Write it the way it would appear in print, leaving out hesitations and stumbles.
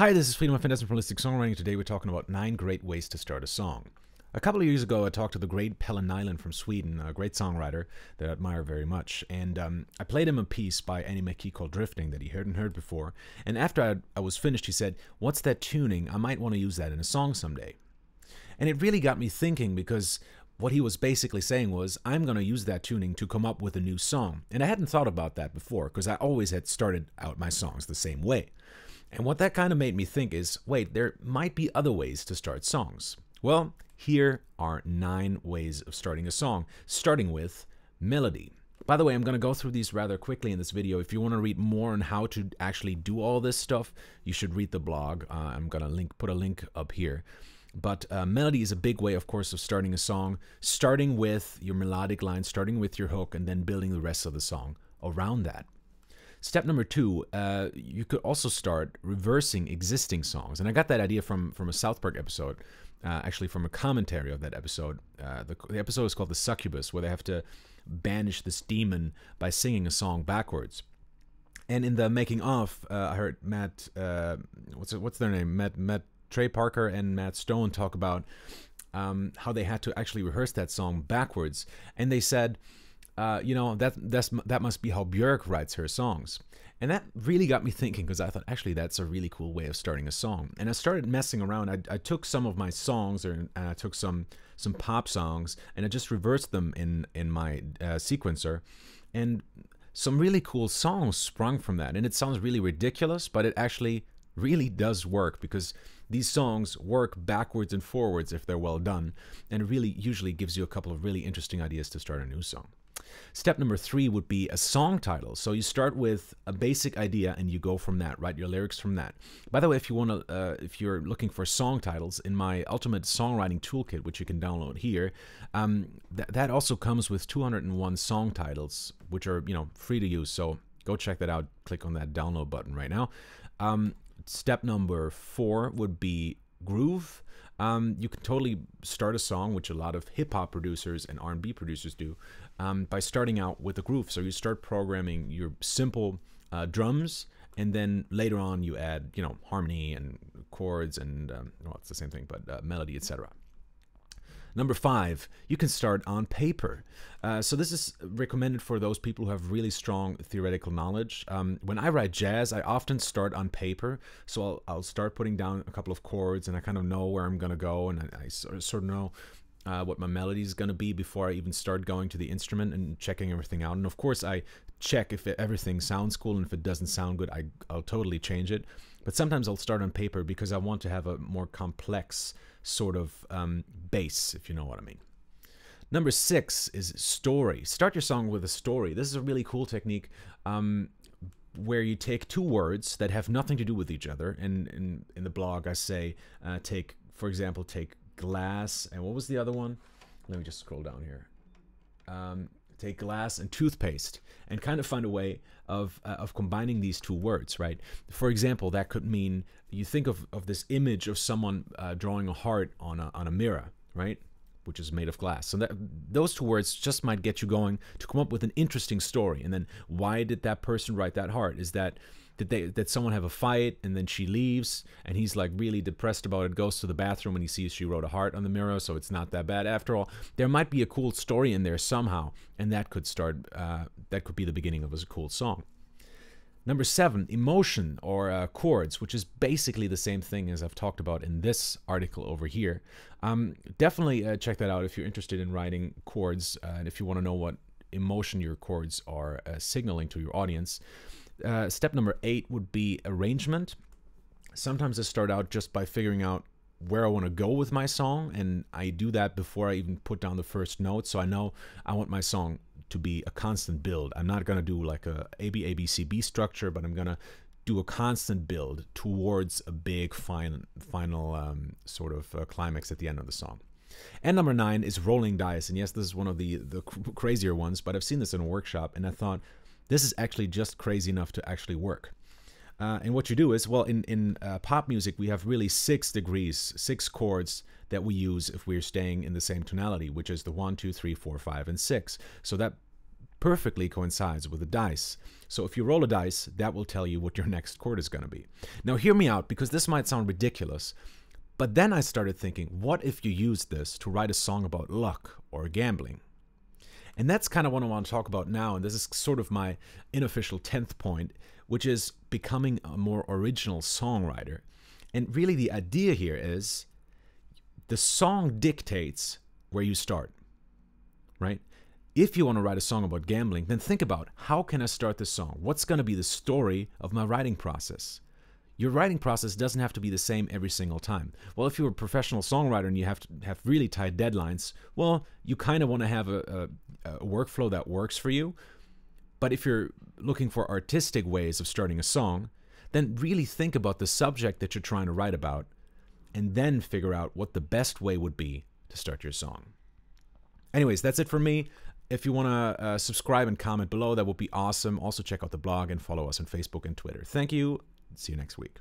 Hi, this is Friedemann from Holistic Songwriting. Today we're talking about 9 great ways to start a song. A couple of years ago, I talked to the great Pelle Nyland from Sweden, a great songwriter that I admire very much. And I played him a piece by Annie McKee called Drifting that he hadn't heard before. And after I was finished, he said, "What's that tuning? I might want to use that in a song someday." And it really got me thinking, because what he was basically saying was, I'm going to use that tuning to come up with a new song. And I hadn't thought about that before, because I always had started out my songs the same way. And what that kind of made me think is, wait, there might be other ways to start songs. Well, here are 9 ways of starting a song, starting with melody. By the way, I'm going to go through these rather quickly in this video. If you want to read more on how to actually do all this stuff, you should read the blog. I'm going to put a link up here. But melody is a big way, of course, of starting a song, starting with your melodic line, starting with your hook, and then building the rest of the song around that. Step number 2, you could also start reversing existing songs. And I got that idea from a South Park episode, actually from a commentary of that episode. The episode is called The Succubus, where they have to banish this demon by singing a song backwards. And in the making of, I heard Matt, what's their name? Matt Trey Parker and Matt Stone talk about how they had to actually rehearse that song backwards. And they said, you know, that must be how Björk writes her songs. And that really got me thinking, because I thought, actually, that's a really cool way of starting a song. And I started messing around. I took some of my songs, and I took some pop songs, and I just reversed them in my sequencer. And some really cool songs sprung from that. And it sounds really ridiculous, but it actually really does work, because these songs work backwards and forwards if they're well done. And it really usually gives you a couple of really interesting ideas to start a new song. Step number 3 would be a song title. So you start with a basic idea and you go from that, write your lyrics from that. By the way, if you're looking for song titles, in my Ultimate Songwriting Toolkit, which you can download here, that also comes with 201 song titles, which are, you know, free to use. So go check that out. Click on that download button right now. Step number 4 would be groove. You can totally start a song, which a lot of hip-hop producers and R&B producers do, by starting out with a groove. So you start programming your simple drums, and then later on you add, you know, harmony and chords and, well, it's the same thing, but melody, etc. Number 5, you can start on paper. So this is recommended for those people who have really strong theoretical knowledge. When I write jazz, I often start on paper. So I'll start putting down a couple of chords, and I kind of know where I'm going to go, and I sort of know what my melody is going to be before I even start going to the instrument and checking everything out. And of course, I check if everything sounds cool, and if it doesn't sound good, I'll totally change it. But sometimes I'll start on paper because I want to have a more complex sort of base, if you know what I mean. Number 6 is story. Start your song with a story. This is a really cool technique where you take 2 words that have nothing to do with each other. And in the blog, I say, for example, take glass, and what was the other one? Let me just scroll down here. Take glass and toothpaste, and kind of find a way of combining these 2 words, right? For example, that could mean you think of this image of someone drawing a heart on a mirror, right? Which is made of glass. So those 2 words just might get you going to come up with an interesting story. And then, why did that person write that heart? Is that did someone have a fight, and then she leaves, and he's like really depressed about it, goes to the bathroom, and he sees she wrote a heart on the mirror, so it's not that bad after all. There might be a cool story in there somehow, and that could be the beginning of a cool song. Number 7, emotion, or chords, which is basically the same thing as I've talked about in this article over here. Definitely check that out if you're interested in writing chords, and if you want to know what emotion your chords are signaling to your audience. Step number 8 would be arrangement. Sometimes I start out just by figuring out where I want to go with my song, and I do that before I even put down the first note, so I know I want my song to be a constant build. I'm not going to do like a A-B-A-B-C-B structure, but I'm going to do a constant build towards a big final sort of climax at the end of the song. And number 9 is rolling dice. And yes, this is one of the crazier ones, but I've seen this in a workshop, and I thought, this is actually just crazy enough to actually work. And what you do is, well, in pop music, we have really 6 degrees, 6 chords that we use if we're staying in the same tonality, which is the 1, 2, 3, 4, 5, and 6. So that perfectly coincides with the dice. So if you roll a dice, that will tell you what your next chord is going to be. Now hear me out, because this might sound ridiculous, but then I started thinking, what if you used this to write a song about luck or gambling? And that's kind of what I want to talk about now, and this is sort of my unofficial 10th point, which is becoming a more original songwriter. And really the idea here is the song dictates where you start, right? If you want to write a song about gambling, then think about, how can I start this song? What's going to be the story of my writing process? Your writing process doesn't have to be the same every single time. Well, if you're a professional songwriter and you have to have really tight deadlines, well, you kind of want to have a workflow that works for you. But if you're looking for artistic ways of starting a song, then really think about the subject that you're trying to write about, and then figure out what the best way would be to start your song. Anyways, that's it for me. If you want to subscribe and comment below, that would be awesome. Also check out the blog and follow us on Facebook and Twitter. Thank you. See you next week.